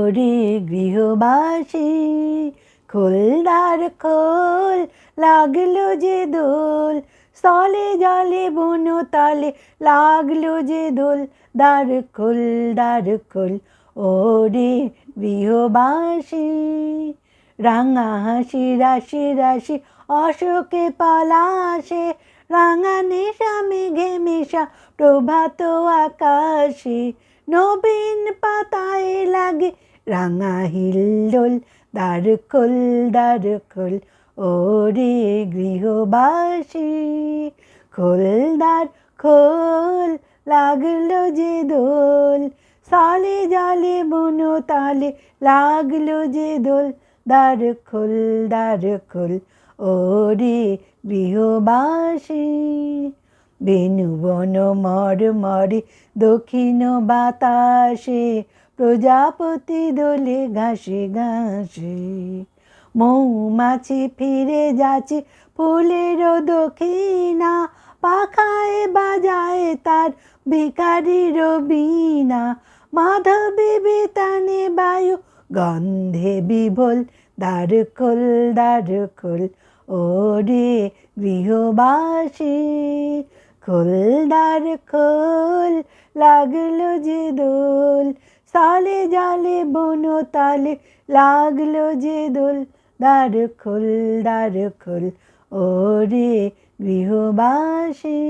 ওরে গৃহবাসী খোলদার খোল, লাগলো যে দোল, স্থলে জলে বনো তলে লাগলো যে দোল। দ্বার খোল, দ্বার খোল, ওরে গৃহবাসী। রাঙা হাসি রাশি রাশি অশোকে পলাশে, রাঙা নেশা মেঘে মেশা প্রভাত আকাশে। নবীন পাতায় লাগে রাঙা হিল্লোল, দ্বার খোল, দ্বার খোল, ওরে গৃহবাসী। খোল দ্বার খোল, লাগলো যে দোল, স্থলে জলে বনো তলে লাগলো যে দোল। দ্বার খোল, দ্বার খোল, ওরে গৃহবাসী। বেনু বন মরমরে দক্ষিণ বাতাসে, প্রজাপতি দোলে ঘাসে ঘাসে। মৌমাছি ফিরে যাচ্ছে ফুলের দক্ষিণা, পাখায় বাজায় তার ভিখারির বীণা। মাধবী বেতানে বায়ু গন্ধে বিভোল, দ্বার খোল, দ্বার খোল, ওরে গৃহবাসী। খোল দ্বার খোল, লাগলো যে দোল, স্থলে জলে বনো তলে লাগলো যে দোল। দ্বার খোল, দ্বার খোল, ওরে গৃহবাসী।